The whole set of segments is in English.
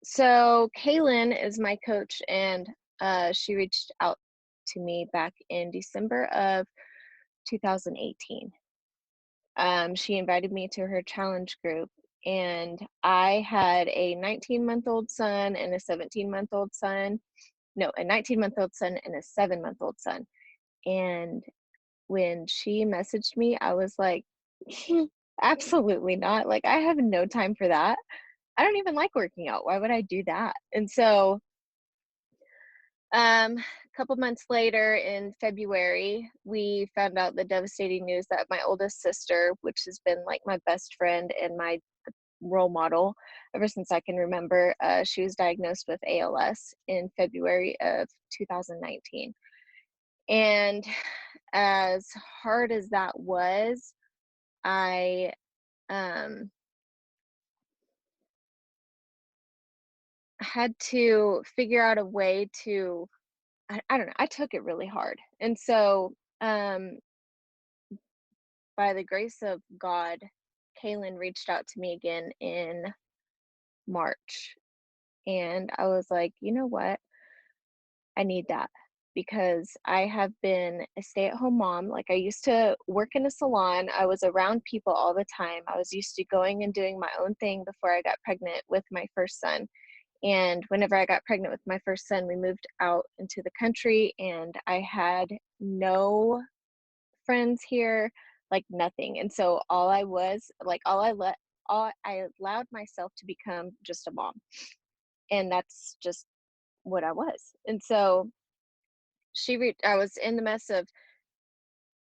So Kaylin is my coach, and she reached out to me back in December of 2018. She invited me to her challenge group, and I had a 19-month-old son and a 17-month-old son. No, a 19-month-old son and a 7-month-old son. And when she messaged me, I was like, absolutely not. Like, I have no time for that. I don't even like working out. Why would I do that? And so a couple months later in February, we found out the devastating news that my oldest sister, which has been like my best friend and my role model ever since I can remember, she was diagnosed with ALS in February of 2019. And as hard as that was, I um, had to figure out a way to, I don't know, I took it really hard. And so, by the grace of God, Kaylin reached out to me again in March. And I was like, you know what? I need that because I have been a stay at home mom. Like, I used to work in a salon, I was around people all the time. I was used to going and doing my own thing before I got pregnant with my first son. And whenever I got pregnant with my first son, we moved out into the country, and I had no friends here, like nothing. And so all I was like, all I allowed myself to become just a mom. And that's just what I was. And so I was in the mess of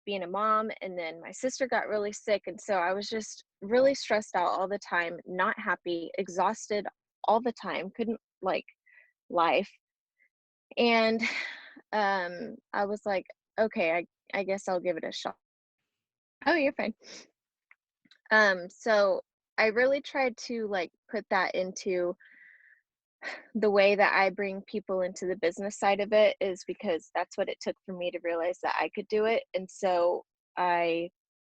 being a mom, and then my sister got really sick. And so I was just really stressed out all the time, not happy, exhausted all the time, couldn't like life. And I was like, okay, I guess I'll give it a shot. Oh, you're fine. So I really tried to like put that into the way that I bring people into the business side of it, is because that's what it took for me to realize that I could do it. And so I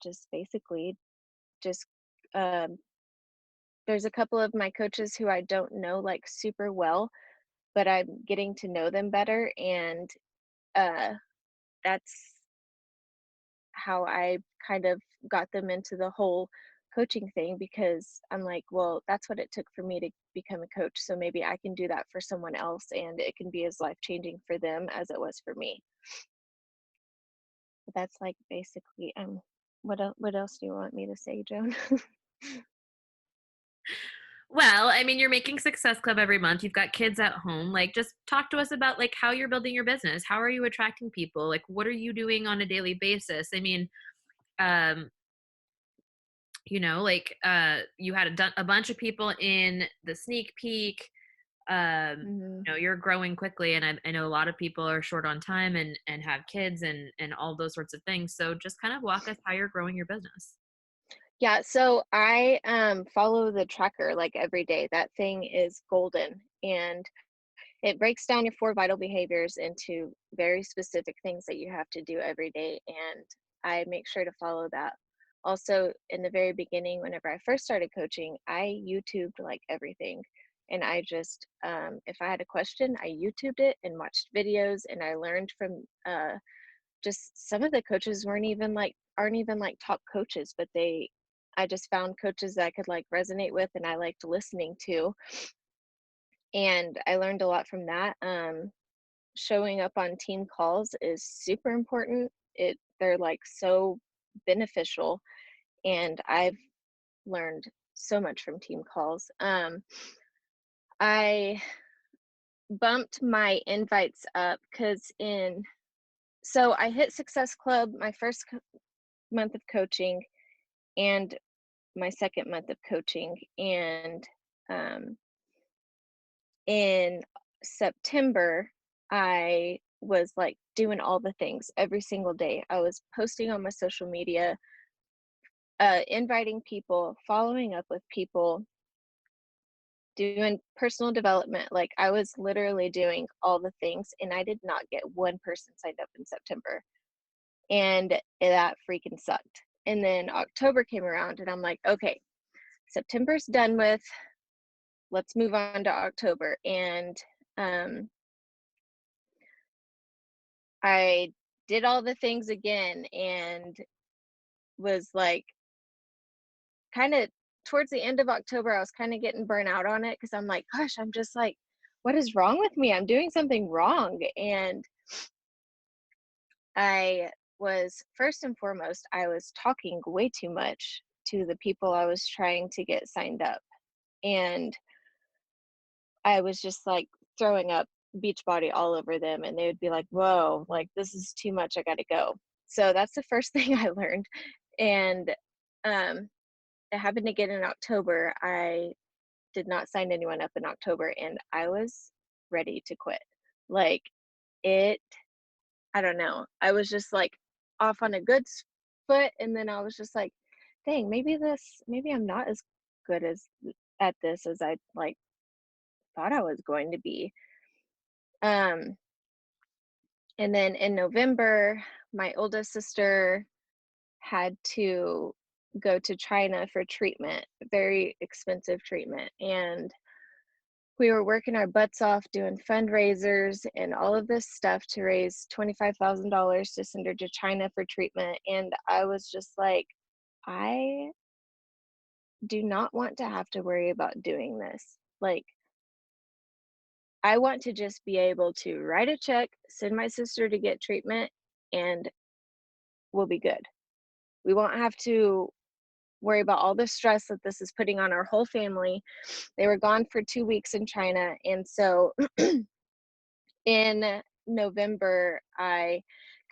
just basically just um there's a couple of my coaches who I don't know like super well, but I'm getting to know them better, and uh that's how I kind of got them into the whole coaching thing, because I'm like, well, that's what it took for me to become a coach. So maybe I can do that for someone else, and it can be as life changing for them as it was for me. But that's like basically what else do you want me to say, Joan? Well, I mean, you're making Success Club every month. You've got kids at home. Like, just talk to us about like how you're building your business. How are you attracting people? Like, what are you doing on a daily basis? I mean, um, you had a bunch of people in the sneak peek. Mhm. You're growing quickly, and I know a lot of people are short on time and have kids and all those sorts of things. So just kind of walk us how you're growing your business. Yeah, so I follow the tracker like every day. That thing is golden, and it breaks down your 4 vital behaviors into very specific things that you have to do every day, and I make sure to follow that. Also, in the very beginning, whenever I first started coaching, I YouTubed like everything. And I just, if I had a question, I YouTubed it and watched videos, and I learned from just some of the coaches aren't even like top coaches, but I just found coaches that I could like resonate with and I liked listening to. And I learned a lot from that. Showing up on team calls is super important. They're like so beneficial, and I've learned so much from team calls. I bumped my invites up because in so I hit Success Club my first month of coaching and my second month of coaching, and um, in September, I was like doing all the things every single day. I was posting on my social media, inviting people, following up with people, doing personal development. Like, I was literally doing all the things, and I did not get one person signed up in September. And that freaking sucked. And then October came around, and I'm like, okay, September's done with. let's move on to October. And um, I did all the things again and was like, kind of towards the end of October, I was kind of getting burnt out on it because I'm like, gosh, I'm just like, what is wrong with me? I'm doing something wrong. And I was, first and foremost, I was talking way too much to the people I was trying to get signed up. And I was just like throwing up Beachbody all over them. And they would be like, whoa, like this is too much. I got to go. So that's the first thing I learned. And um, it happened again in October. I did not sign anyone up in October and I was ready to quit. Like it, I don't know. I was just like off on a good foot. And then I was just like, dang, maybe I'm not as good as at this as I like thought I was going to be. Um, and then in November, my oldest sister had to go to China for treatment, very expensive treatment. And we were working our butts off doing fundraisers and all of this stuff to raise $25,000 to send her to China for treatment. And I was just like, I do not want to have to worry about doing this. Like, I want to just be able to write a check, send my sister to get treatment, and we'll be good. We won't have to worry about all the stress that this is putting on our whole family. They were gone for 2 weeks in China. And so in November, I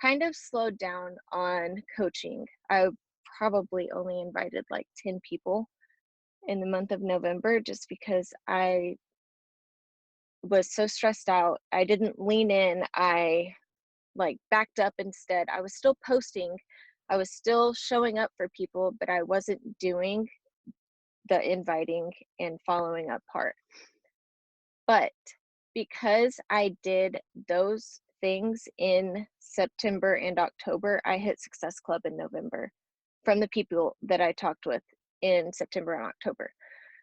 kind of slowed down on coaching. I probably only invited like 10 people in the month of November just because I was so stressed out. I didn't lean in. I like backed up instead. I was still posting, I was still showing up for people, but I wasn't doing the inviting and following up part. But because I did those things in September and October, I hit Success Club in November from the people that I talked with in September and October.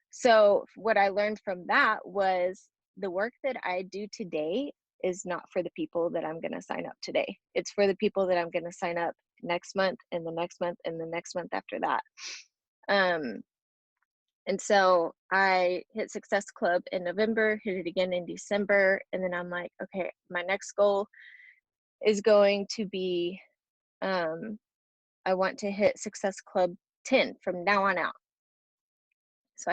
So, what I learned from that was the work that I do today is not for the people that I'm going to sign up today. It's for the people that I'm going to sign up next month and the next month and the next month after that. Um, and so I hit Success Club in November, hit it again in December. And then I'm like, okay, my next goal is going to be I want to hit Success Club 10 from now on out. So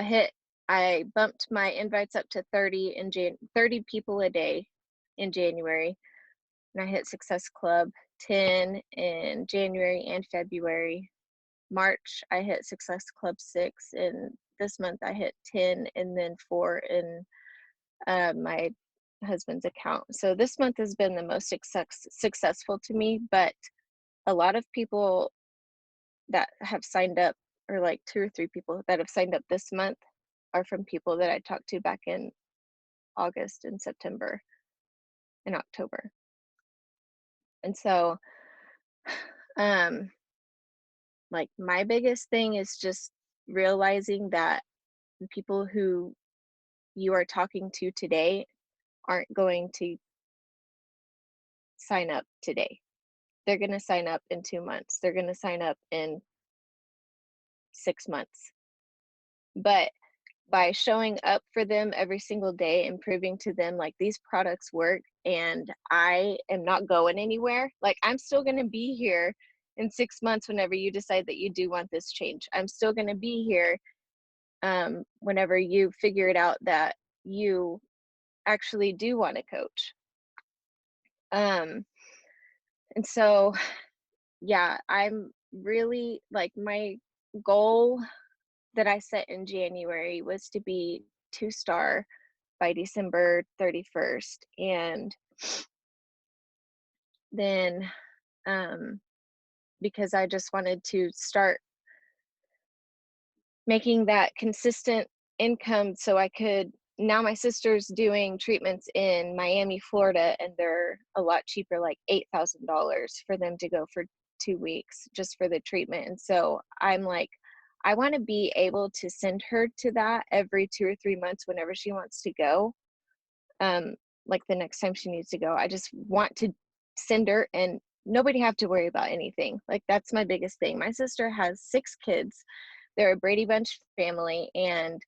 I bumped my invites up to 30 30 people a day in January. And I hit Success Club 10 in January and February. March, I hit Success Club 6, and this month I hit 10 and then 4 in my husband's account. So this month has been the most successful to me, but a lot of people that have signed up, or like 2 or 3 people that have signed up this month, are from people that I talked to back in August and September and October. And so, um, like my biggest thing is just realizing that the people who you are talking to today aren't going to sign up today. They're going to sign up in 2 months. They're going to sign up in 6 months. But by showing up for them every single day and proving to them like these products work and I am not going anywhere, like I'm still going to be here in 6 months whenever you decide that you do want this change. I'm still going to be here whenever you figure it out that you actually do want to coach. Um, and so, yeah, I'm really like my goal that I set in January was to be 2-star by December 31st. And then, um, because I just wanted to start making that consistent income so I could. Now my sister's doing treatments in Miami, Florida, and they're a lot cheaper, like $8,000 for them to go for 2 weeks just for the treatment. And so I'm like, I want to be able to send her to that every 2 or 3 months whenever she wants to go. Um, like the next time she needs to go, I just want to send her and nobody have to worry about anything. Like that's my biggest thing. My sister has 6 kids. They're a Brady Bunch family, and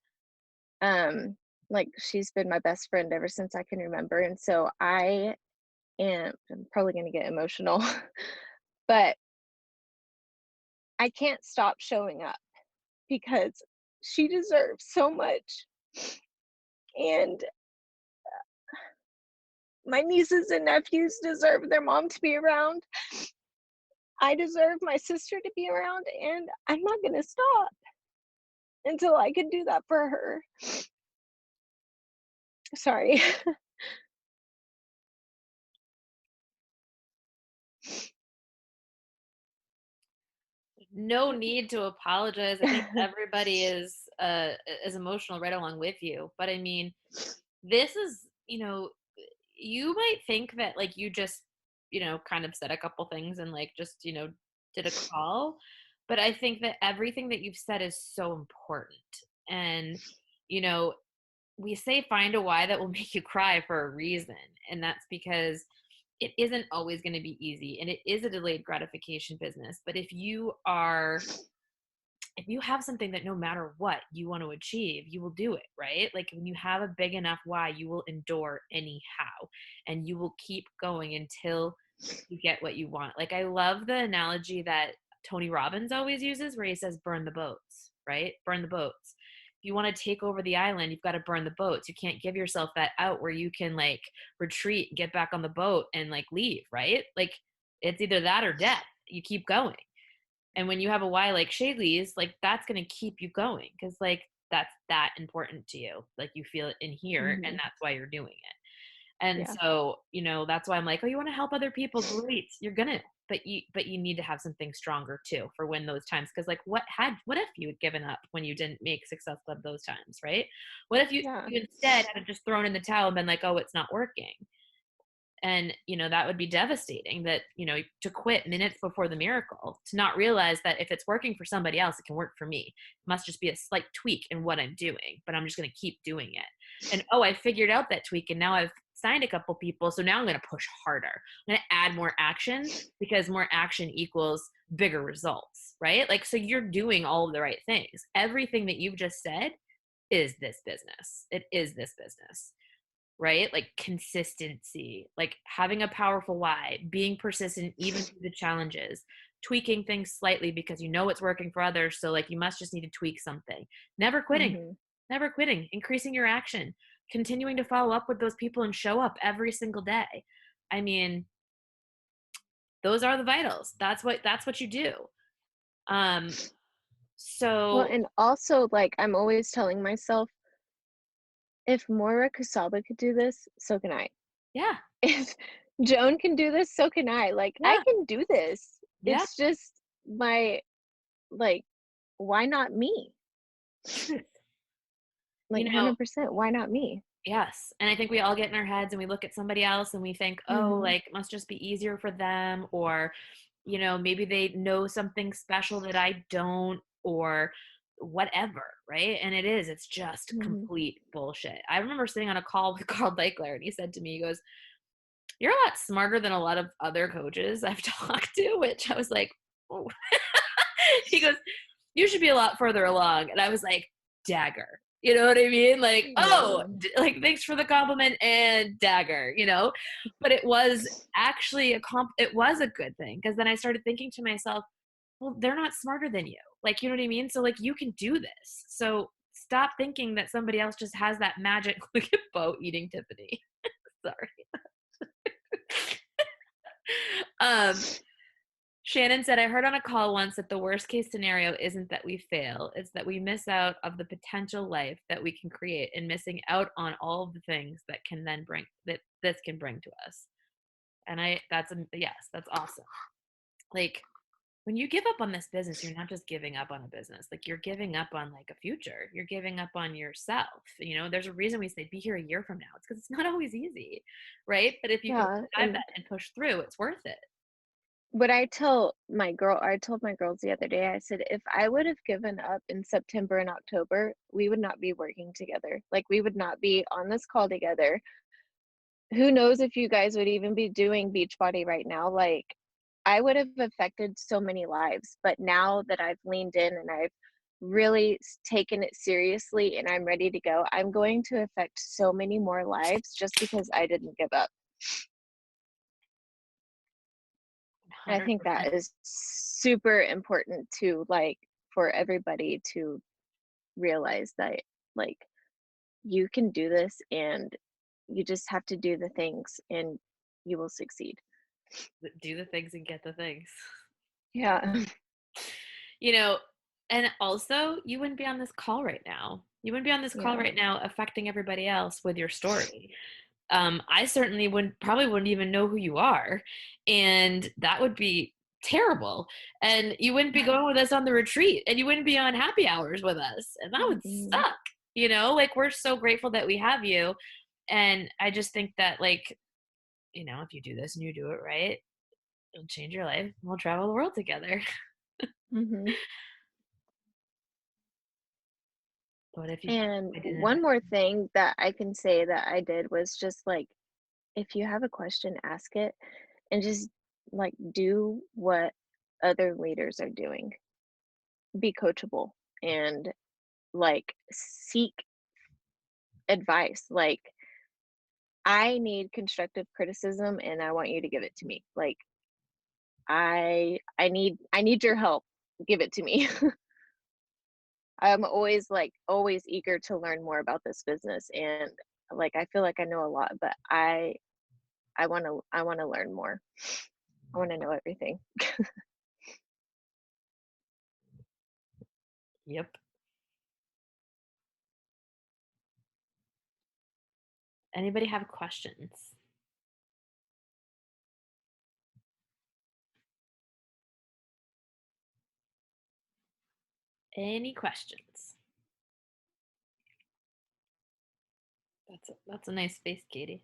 um, like she's been my best friend ever since I can remember. And so I'm probably going to get emotional, but I can't stop showing up because she deserves so much. And my nieces and nephews deserve their mom to be around. I deserve my sister to be around, and I'm not going to stop until I can do that for her. Sorry. No need to apologize. I think everybody is emotional right along with you. But I mean, this is, you might think that like you just, kind of said a couple things and like just, did a call. But I think that everything that you've said is so important. And, you know, we say find a why that will make you cry for a reason. And that's because it isn't always going to be easy and it is a delayed gratification business. But if you have something that no matter what you want to achieve, you will do it, right? Like when you have a big enough why, you will endure anyhow and you will keep going until you get what you want. Like I love the analogy that Tony Robbins always uses where he says burn the boats, right? Burn the boats. If you want to take over the island, you've got to burn the boats. You can't give yourself that out where you can like retreat, get back on the boat and like leave, right? Like it's either that or death. You keep going. And when you have a why like Shaley's, like that's going to keep you going because like that's that important to you. Like you feel it in here and Mhm. that's why you're doing it. And Yeah. so, that's why I'm like, oh, you want to help other people? Great. You're gonna, but you need to have something stronger too for when those times. Cause like what if you had given up when you didn't make Success Club those times, right? What if you, Yeah. you instead had just thrown in the towel and been like, oh, it's not working? And that would be devastating that to quit minutes before the miracle, to not realize that if it's working for somebody else it can work for me. It must just be a slight tweak in what I'm doing, but I'm just going to keep doing it. And oh, I figured out that tweak and now I've signed a couple people, so now I'm going to push harder. I'm going to add more action because more action equals bigger results, right? Like, so you're doing all of the right things. Everything that you've just said is this business. It is this business, right? Like consistency, like having a powerful why, being persistent even through the challenges, tweaking things slightly because it's working for others. So like you must just need to tweak something. Never quitting, Mhm. never quitting, increasing your action, continuing to follow up with those people and show up every single day. I mean, those are the vitals. That's what you do. Um, Well, so and also, like, I'm always telling myself, if Moira Kusaba could do this, so can I. yeah, If Joan can do this, so can I. Like, I yeah, can do this. yeah, It's just my, like, why not me? truth. Like, You know, 100%, why not me? Yes. And I think we all get in our heads and we look at somebody else and we think, oh, Mhm. like, it must just be easier for them. Or, maybe they know something special that I don't, or whatever. Right. And it's just Mhm. complete bullshit. I remember sitting on a call with Carl Deichler and he said to me, he goes, you're a lot smarter than a lot of other coaches I've talked to, which I was like, oh. He goes, you should be a lot further along. And I was like, dagger. You know what I mean? Like, oh, Yeah. like thanks for the compliment and dagger, But it was actually it was a good thing because then I started thinking to myself, well, they're not smarter than you. Like, you know what I mean? So like you can do this. So stop thinking that somebody else just has that magic. Look at Bo eating Tiffany. Sorry. um Shannon said, I heard on a call once that the worst case scenario isn't that we fail, it's that we miss out of the potential life that we can create and missing out on all of the things that can then bring that this can bring to us. And yes, that's awesome. Like when you give up on this business, you're not just giving up on a business. Like you're giving up on like a future. You're giving up on yourself. There's a reason we say be here a year from now. It's because it's not always easy, right? But if you can Yeah, survive and that and push through, it's worth it. what I told my girls the other day, I said, if I would have given up in September and October, we would not be working together. Like, we would not be on this call together. Who knows if you guys would even be doing Beachbody right now? Like, I would have affected so many lives. But now that I've leaned in and I've really taken it seriously and I'm ready to go, I'm going to affect so many more lives just because I didn't give up. And I think 100%. that is super important to, like, for everybody to realize that, like, you can do this and you just have to do the things and you will succeed. Do the things and get the things. Yeah. You know, and also you wouldn't be on this call right now. You wouldn't be on this call Yeah. right now affecting everybody else with your story. I certainly wouldn't probably wouldn't even know who you are. And that would be terrible. And you wouldn't be going with us on the retreat and you wouldn't be on happy hours with us. And that would Mhm. suck. Like we're so grateful that we have you. And I just think that like, if you do this and you do it right, it'll change your life. We'll travel the world together. Mhm. But if you And I didn't one invite more thing that I can say that I did was just, like, if you have a question, ask it and just, like, do what other leaders are doing. Be coachable and, like, seek advice. Like, I need constructive criticism and I want you to give it to me. Like, I need your help. Give it to me. I'm always, like, always eager to learn more about this business, and, like, I feel like I know a lot, but I wanna learn more. I wanna know everything. Yep. Anybody have questions? Any questions? That's a nice face, Katie.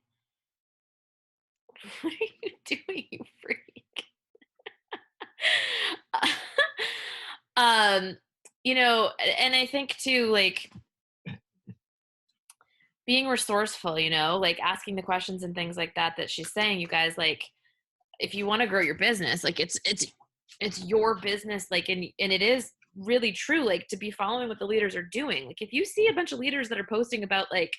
What are you doing, you freak? um, and I think too, like being resourceful, like asking the questions and things like that she's saying, you guys, like if you want to grow your business, like it's your business, like and it is really true, like to be following what the leaders are doing. Like if you see a bunch of leaders that are posting about like,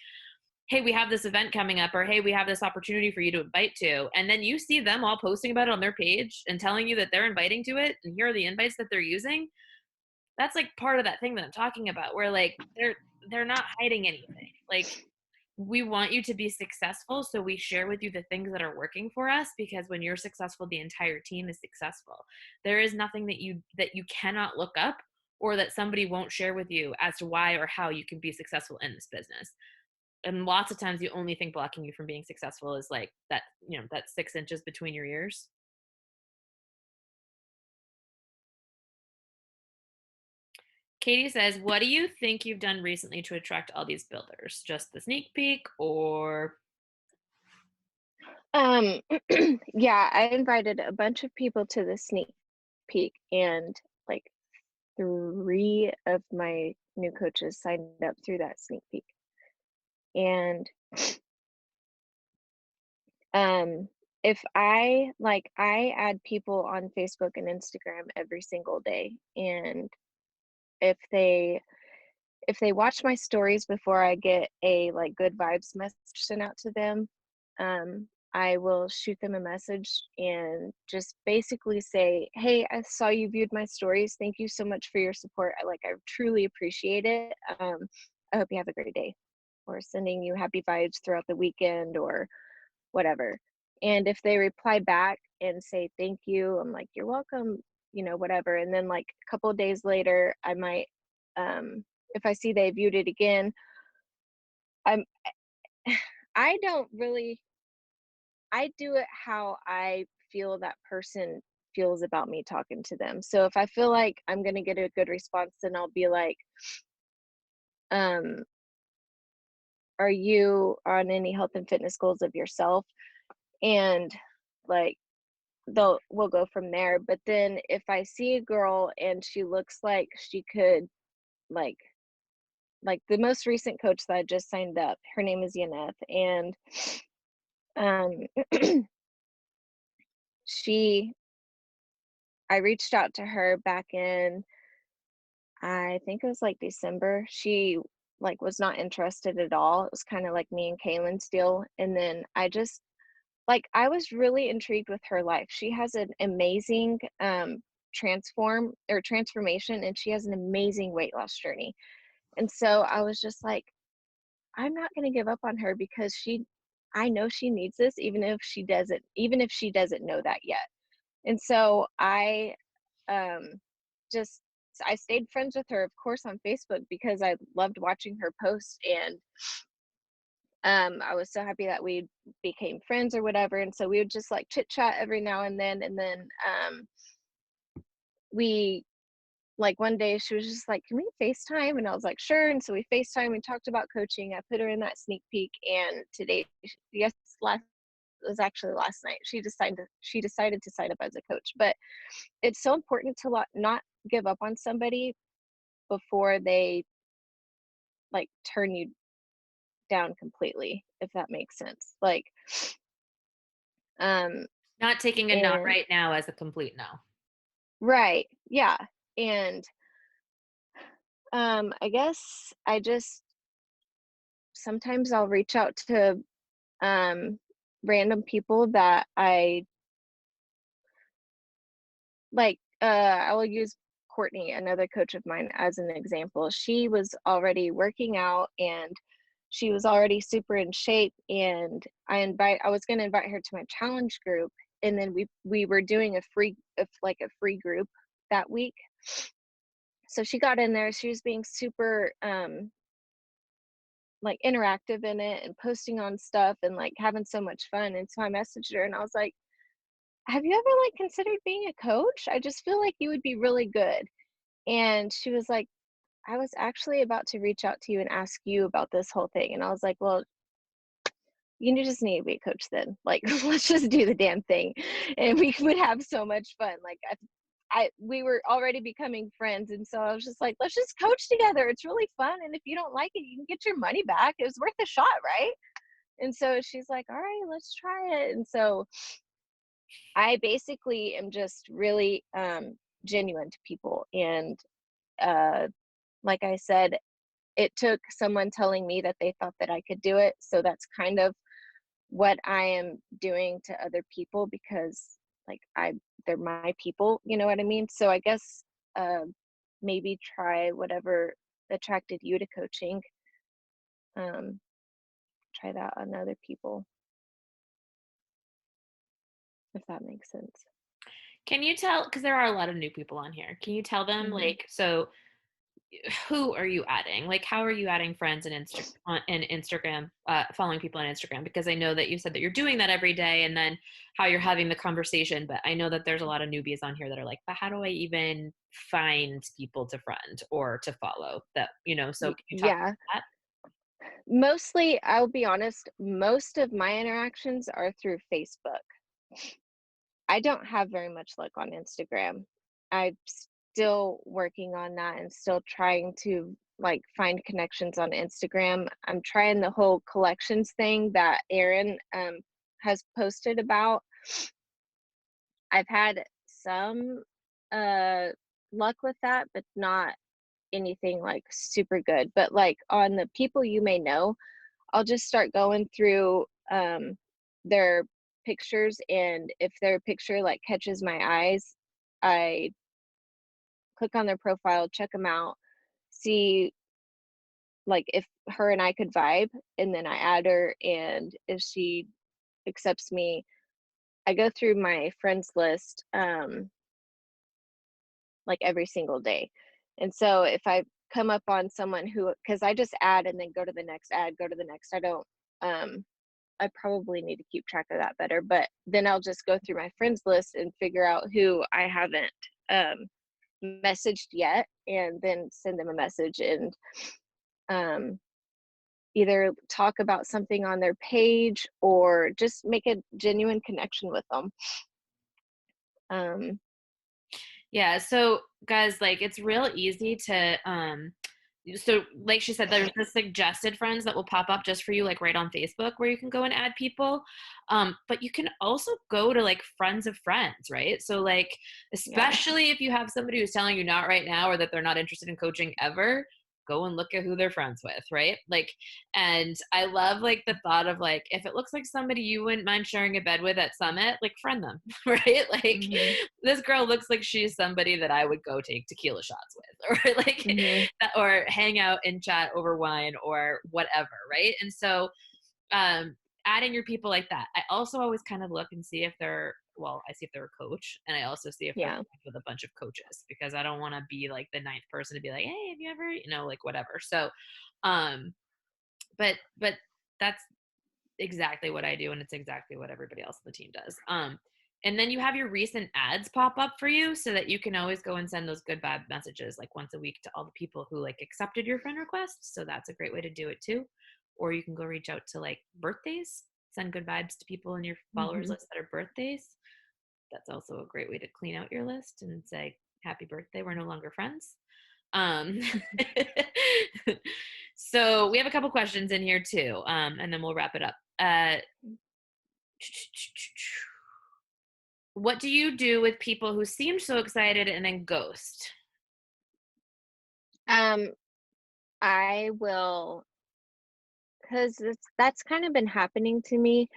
hey, we have this event coming up, or hey, we have this opportunity for you to invite to, and then you see them all posting about it on their page and telling you that they're inviting to it and here are the invites that they're using, that's like part of that thing that I'm talking about where like they're not hiding anything. Like we want you to be successful, so we share with you the things that are working for us, because when you're successful the entire team is successful. There is nothing that you cannot look up or that somebody won't share with you as to why or how you can be successful in this business. And lots of times the only thing blocking you from being successful is like that 6 inches between your ears. Katie says, what do you think you've done recently to attract all these builders? Just the sneak peek or Um, yeah, I invited a bunch of people to the sneak peek, and, like, 3 of my new coaches signed up through that sneak peek. And, um, if I add people on Facebook and Instagram every single day, and if they watch my stories before I get a, like, good vibes message sent out to them, I will shoot them a message and just basically say, "Hey, I saw you viewed my stories. Thank you so much for your support. I truly appreciate it. I hope you have a great day." Or sending you happy vibes throughout the weekend or whatever. And if they reply back and say, "Thank you," I'm like, "You're welcome," whatever. And then, like, a couple of days later, I might, if I see they viewed it again, I'm I don't really I do it how I feel that person feels about me talking to them. So if I feel like I'm gonna get a good response, then I'll be like, um, "Are you on any health and fitness goals of yourself?" And, like, we'll go from there. But then if I see a girl and she looks like she could, like the most recent coach that I just signed up, her name is Yaneth, and um she I reached out to her back in, I think it was like December. She was not interested at all. It was kind of like me and Kaylin's deal. And then I was really intrigued with her life. She has an amazing transformation, and she has an amazing weight loss journey. And so I was just like, I'm not going to give up on her because I know she needs this, even if she doesn't know that yet. And so um just I stayed friends with her, of course, on Facebook because I loved watching her posts, and I was so happy that we became friends or whatever. And so we would just like chit chat every now and then. And then we one day she was just like, "Can we FaceTime?" And I was like, "Sure." And so we FaceTime. We talked about coaching. I put her in that sneak peek, and today, yes, last it was actually last night. She decided to sign up as a coach. But it's so important to not give up on somebody before they turn you down completely, if that makes sense. Um, Not taking a not and right now as a complete no. right, yeah. And I guess I just sometimes I'll reach out to um random people that I I will use Courtney, another coach of mine, as an example. She was already working out, and she was already super in shape, and I was going to invite her to my challenge group, and then we were doing a free group that week. So she got in there. She was being super interactive in it and posting on stuff and having so much fun. And so I messaged her and I was like, "Have you ever considered being a coach? I just feel like you would be really good." And she was like, "I was actually about to reach out to you and ask you about this whole thing." And I was like, "Well, just need to be a coach then. Let's just do the damn thing." And we would have so much fun. We were already becoming friends. And so I was just like, "Let's just coach together. It's really fun. And if you don't like it, you can get your money back. It was worth a shot, right?" And so she's like, "All right, let's try it." And so I basically am just really genuine to people. And uh, like I said, it took someone telling me that they thought that I could do it. So that's kind of what I am doing to other people because they're my people, you know what I mean? So I guess uh, maybe try whatever attracted you to coaching. Um, Try that on other people, if that makes sense. Can you tell, because there are a lot of new people on here, can you tell them, Hmm. so who are you adding? Like, how are you adding friends and Instagram, following people on Instagram? Because I know that you said that you're doing that every day, and then how you're having the conversation. But I know that there's a lot of newbies on here that are like, but how do I even find people to friend or to follow? So can you talk Yeah, about mostly, I'll be honest, most of my interactions are through Facebook. I don't have very much luck on Instagram. I'm still working on that and still trying to find connections on Instagram. I'm trying the whole collections thing that Aaron has posted about. I've had some luck with that, but not anything super good. But on the people you may know, I'll just start going through their pictures, and if their picture catches my eyes, I click on their profile, check them out, see if her and I could vibe, and then I add her, and if she accepts me, I go through my friends list every single day. And so if I come up on someone who, because I just add and then go to the next ad, go to the next, I don't I probably need to keep track of that better, but then I'll just go through my friends list and figure out who I haven't um, messaged yet, and then send them a message and um, either talk about something on their page or just make a genuine connection with them. Um, Yeah, so guys, like it's real easy to so like she said, there's the suggested friends that will pop up just for you, like right on Facebook, where you can go and add people. But you can also go to like friends of friends, right? So like, yeah, especially if you have somebody who's telling you not right now or that they're not interested in coaching ever, go and look at who they're friends with, right? Like, and I love like the thought of like, if it looks like somebody you wouldn't mind sharing a bed with at Summit, like friend them, right? Like, mhm, this girl looks like she's somebody that I would go take tequila shots with, or like mhm, or hang out and chat over wine or whatever, right? And so um adding your people like that. I also always kind of look and see if they're, well, I see if they're a coach, and I also see if they're yeah, friends with a bunch of coaches, because I don't want to be like the ninth person to be like, hey, have you ever, like whatever. So um but that's exactly what I do, and it's exactly what everybody else on the team does. And then you have your recent ads pop up for you, so that you can always go and send those good vibe messages like once a week to all the people who like accepted your friend request. So that's a great way to do it too. Or you can go reach out to like birthdays, send good vibes to people in your followers mhm. list that are birthdays. That's also a great way to clean out your list and say, happy birthday, we're no longer friends. Um, so we have a couple questions in here too, and then we'll wrap it up. What do you do with people who seem so excited and then ghost? Um, I will, because that's kind of been happening to me.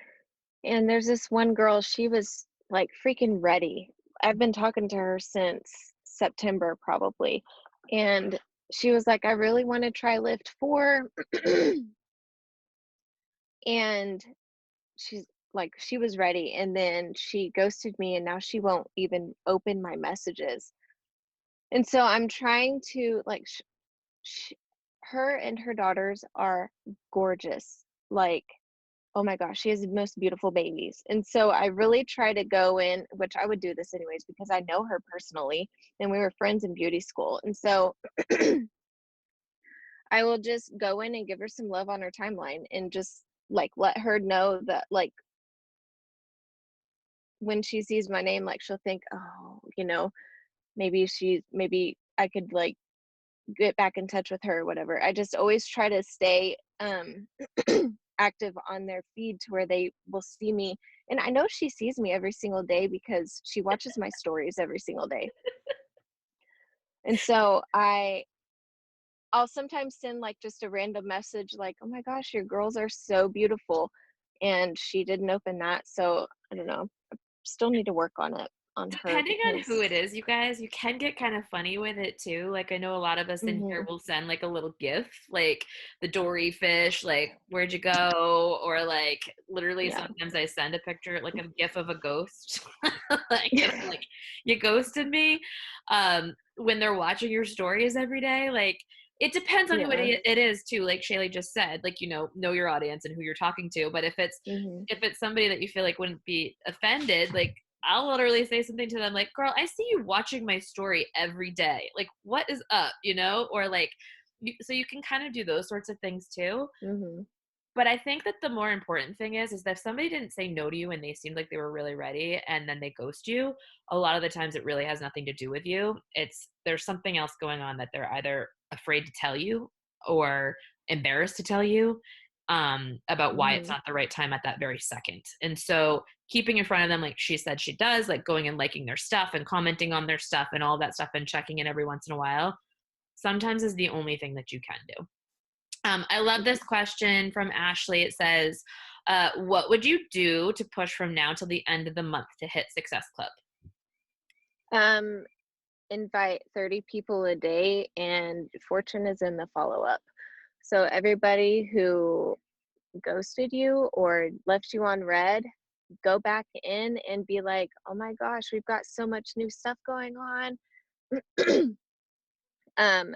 And there's this one girl, she was like freaking ready. I've been talking to her since September probably. And she was like, I really want to try lift 4. And she's like, she was ready. And then she ghosted me, and now she won't even open my messages. And so I'm trying to like, her and her daughters are gorgeous. Like, oh my gosh, she has the most beautiful babies. And so I really try to go in, which I would do this anyways because I know her personally and we were friends in beauty school. And so I will just go in and give her some love on her timeline and just like let her know that like when she sees my name, like she'll think, oh, maybe I could like get back in touch with her or whatever. I just always try to stay active on their feed to where they will see me. And I know she sees me every single day because she watches my stories every single day. And so I'll sometimes send like just a random message like, "Oh my gosh, your girls are so beautiful." And she didn't open that, so I don't know. Still need to work on it on her Depending on who because it is, you guys, you can get kind of funny with it too. Like I know a lot of us in here mhm, will send like a little GIF, like the dory fish, like where'd you go? Or like literally yeah. sometimes I send a picture, like a GIF of a ghost. Like, and I'm like, you ghosted me. When they're watching your stories every day, like it depends on who Yeah. it is too. Like Shaley just said, like, know your audience and who you're talking to. But Mhm. if it's somebody that you feel like wouldn't be offended, like I'll literally say something to them like, girl, I see you watching my story every day. Like, what is up, Or like, so you can kind of do those sorts of things too. Mhm. But I think that the more important thing is that if somebody didn't say no to you and they seemed like they were really ready and then they ghost you, a lot of the times it really has nothing to do with you. There's something else going on that they're either afraid to tell you or embarrassed to tell you about why it's Mhm. not the right time at that very second. And so keeping in front of them, like she said she does, like going and liking their stuff and commenting on their stuff and all that stuff and checking in every once in a while, sometimes is the only thing that you can do. I love this question from Ashley. It says, what would you do to push from now till the end of the month to hit Success Club? Um, invite 30 people a day, and fortune is in the follow-up. So everybody who ghosted you or left you on red, go back in and be like, "Oh my gosh, we've got so much new stuff going on." um,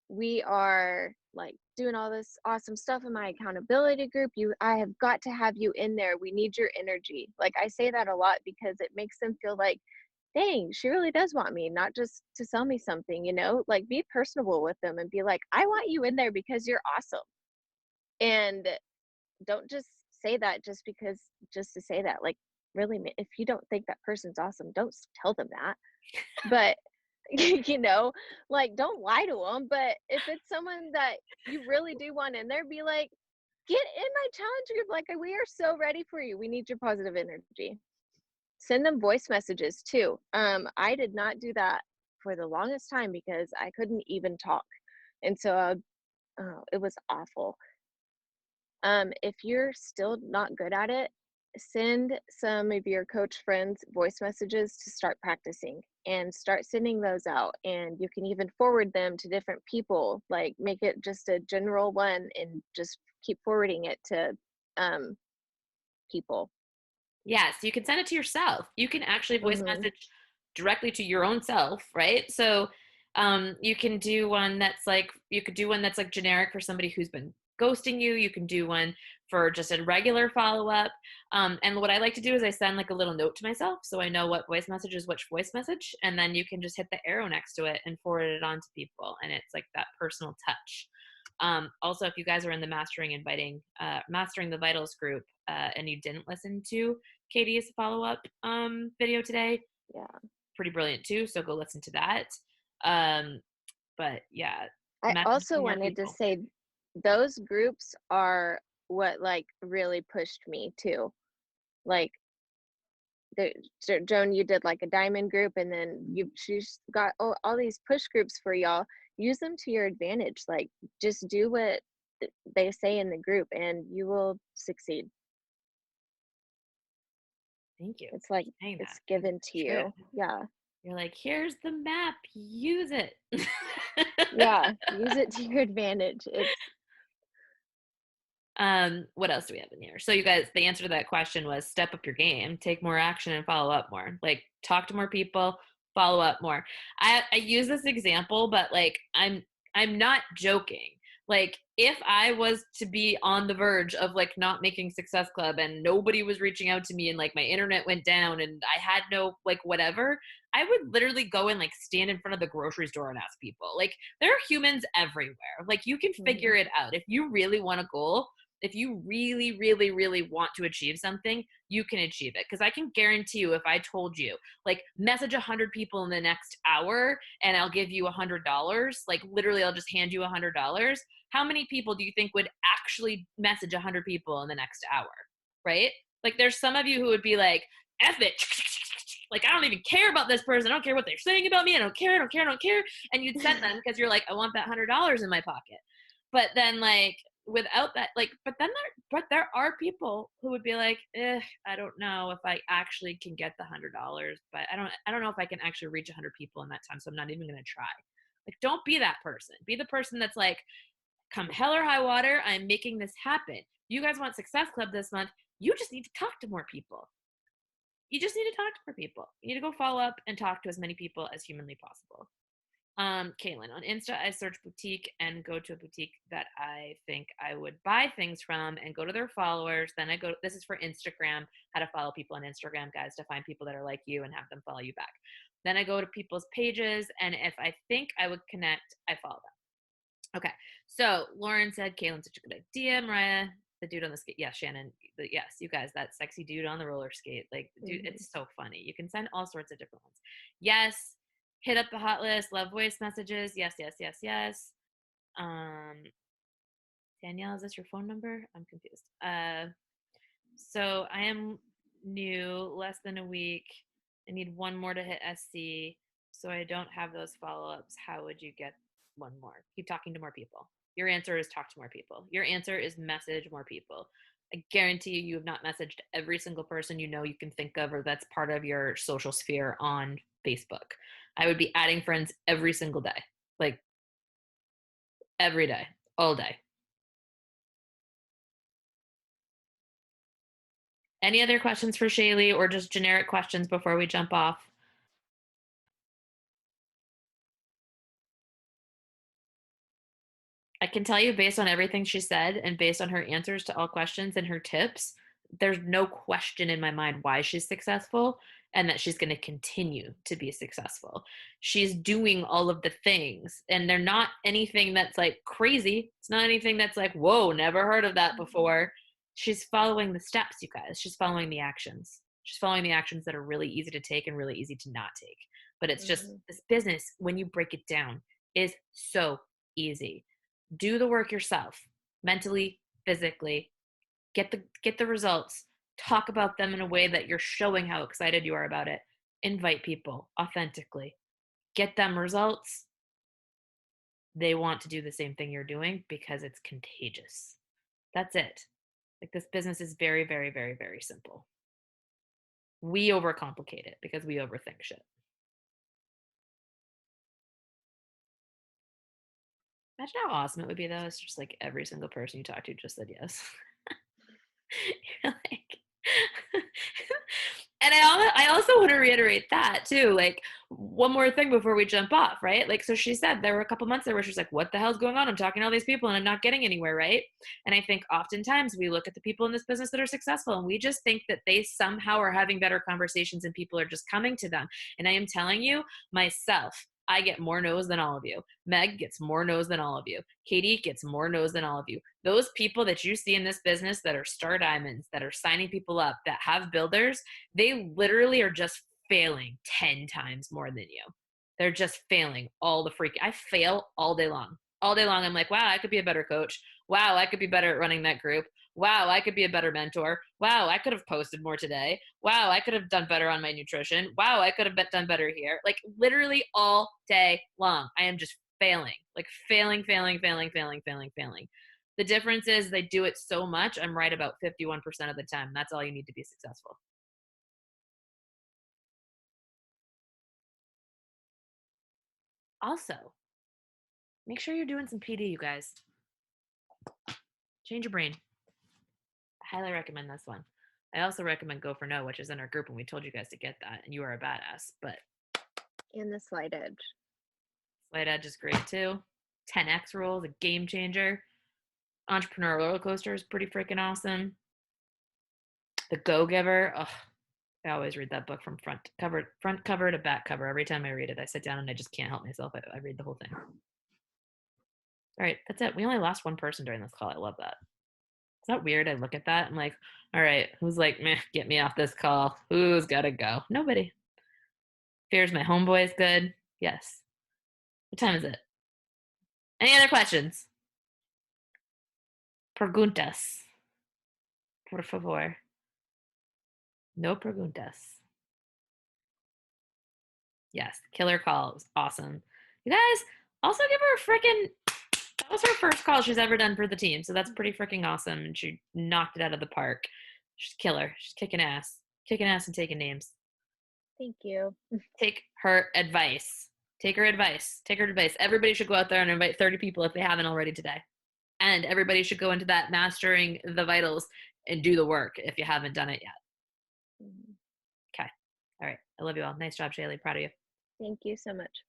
we are like doing all this awesome stuff in my accountability group. I have got to have you in there. We need your energy. Like I say that a lot because it makes them feel like, dang, she really does want me, not just to sell me something, like be personable with them and be like, I want you in there because you're awesome. And don't just say that just to say that. Like really, if you don't think that person's awesome, don't tell them that. But, you know, like, don't lie to them. But if it's someone that you really do want in there, be like, get in my challenge group. Like, we are so ready for you. We need your positive energy. Send them voice messages too. I did not do that for the longest time because I couldn't even talk. And so it was awful. If you're still not good at it, send some of your coach friends voice messages to start practicing and start sending those out. And you can even forward them to different people, like make it just a general one and just keep forwarding it to um, people. Yes, you can send it to yourself. You can actually voice Hmm. message directly to your own self, right? So you can do one that's like you could do one that's like generic for somebody who's been ghosting you. You can do one for just a regular follow-up. And what I like to do is I send like a little note to myself so I know what voice message is which voice message, and then you can just hit the arrow next to it and forward it on to people, and it's like that personal touch. Also, if you guys are in the Mastering the Vitals group, and you didn't listen to Katie's follow-up video today, Yeah. pretty brilliant too. So go listen to that. Um, but yeah, I also messaging more wanted to people. say those groups are what like really pushed me too. Like Joan, you did like a diamond group, and then she's got all these push groups for y'all. Use them to your advantage. Like, just do what they say in the group, and you will succeed. Thank you It's for like saying that it's because given to it's true. you. Yeah, You're like, here's the map, use it. yeah. Use it to your advantage. It's What else do we have in here? So you guys, the answer to that question was step up your game, take more action and follow up more. Like talk to more people, follow up more. I use this example, but like I'm not joking. Like if I was to be on the verge of like not making Success Club and nobody was reaching out to me and like my internet went down and I had no like whatever, I would literally go and like stand in front of the grocery store and ask people. Like there are humans everywhere. Like you can figure mhm, it out. If you really want a goal, if you really, really, really want to achieve something, you can achieve it. Because I can guarantee you, if I told you, like, message 100 people in the next hour and I'll give you $100, like, literally, I'll just hand you $100. How many people do you think would actually message 100 people in the next hour? Right? Like, there's some of you who would be like, F it. Like, I don't even care about this person. I don't care what they're saying about me. I don't care. I don't care. I don't care. And you'd send them because you're like, I want that $100 in my pocket. But then, like, without that, like, but there are people who would be like, I don't know if I actually can get the $100, but I don't know if I can actually reach 100 people in that time, so I'm not even gonna try. Like, don't be that person. Be the person that's like, come hell or high water, I'm making this happen. You guys want Success Club this month, you just need to talk to more people. You just need to talk to more people. You need to go follow up and talk to as many people as humanly possible. Caitlin, on Insta, I search boutique and go to a boutique that I think I would buy things from and go to their followers. Then I go, this is for Instagram, how to follow people on Instagram, guys, to find people that are like you and have them follow you back. Then I go to people's pages, and if I think I would connect, I follow them. Okay, so Lauren said, Caitlin, such a good idea. Mariah, the dude on the skate. Yes, Shannon. Yes, you guys, that sexy dude on the roller skate. Like, dude, mhm. it's so funny. You can send all sorts of different ones. Yes, hit up the hot list. Love voice messages. Yes, yes, yes, yes. Um, Danielle, is this your phone number? I'm confused. So I am new, less than a week. I need one more to hit SC. So I don't have those follow ups. How would you get one more? Keep talking to more people. Your answer is talk to more people. Your answer is message more people. I guarantee you, you have not messaged every single person you know you can think of or that's part of your social sphere on Facebook. I would be adding friends every single day, like every day, all day. Any other questions for Shaley or just generic questions before we jump off? I can tell you based on everything she said and based on her answers to all questions and her tips, there's no question in my mind why she's successful and that she's going to continue to be successful. She's doing all of the things and they're not anything that's like crazy. It's not anything that's like, whoa, never heard of that before. She's following the steps, you guys. She's following the actions. Just following the actions that are really easy to take and really easy to not take. But it's just Mhm. this business, when you break it down, is so easy. Do the work yourself, mentally, physically, get the results, talk about them in a way that you're showing how excited you are about it. Invite people authentically. Get them results. They want to do the same thing you're doing because it's contagious. That's it. Like this business is very, very, very, very simple. We overcomplicate it because we overthink shit. Imagine how awesome it would be though. It's just like every single person you talk to just said yes. You're like, and I also want to reiterate that too. Like one more thing before we jump off, right? Like so she said there were a couple months there where she's like, "What the hell's going on? I'm talking to all these people and I'm not getting anywhere," right? And I think oftentimes we look at the people in this business that are successful and we just think that they somehow are having better conversations and people are just coming to them. And I am telling you, myself, I get more no's than all of you. Meg gets more no's than all of you. Katie gets more no's than all of you. Those people that you see in this business that are star diamonds, that are signing people up, that have builders, they literally are just failing 10 times more than you. They're just failing all the freak. I fail all day long. All day long, I'm like, wow, I could be a better coach. Wow, I could be better at running that group. Wow, I could be a better mentor. Wow, I could have posted more today. Wow, I could have done better on my nutrition. Wow, I could have done better here. Like literally all day long. I am just failing, like failing, failing, failing, failing, failing, failing. The difference is they do it so much. I'm right about 51% of the time. That's all you need to be successful. Also, make sure you're doing some PD, you guys. Change your brain. I highly recommend this one. I also recommend Go for No, which is in our group, and we told you guys to get that, and you are a badass. But And the slight edge. Slight Edge is great too. 10X Rule is a game changer. Entrepreneur Roller Coaster is pretty freaking awesome. The Go Giver. Oh, I always read that book from front cover to back cover. Every time I read it, I sit down and I just can't help myself. I read the whole thing. All right, that's it. We only lost one person during this call. I love that. Is that weird? I look at that. I'm like, all right, who's like, meh, get me off this call? Who's got to go? Nobody. Fears my homeboy is good. Yes. What time is it? Any other questions? Preguntas. Por favor. No preguntas. Yes. Killer call. It was awesome. You guys also give her a freaking. That was her first call she's ever done for the team. So that's pretty freaking awesome. And she knocked it out of the park. She's killer. She's kicking ass. Kicking ass and taking names. Thank you. Take her advice. Take her advice. Take her advice. Everybody should go out there and invite 30 people if they haven't already today. And everybody should go into that mastering the vitals and do the work if you haven't done it yet. Mhm. Okay. All right. I love you all. Nice job, Shaley. Proud of you. Thank you so much.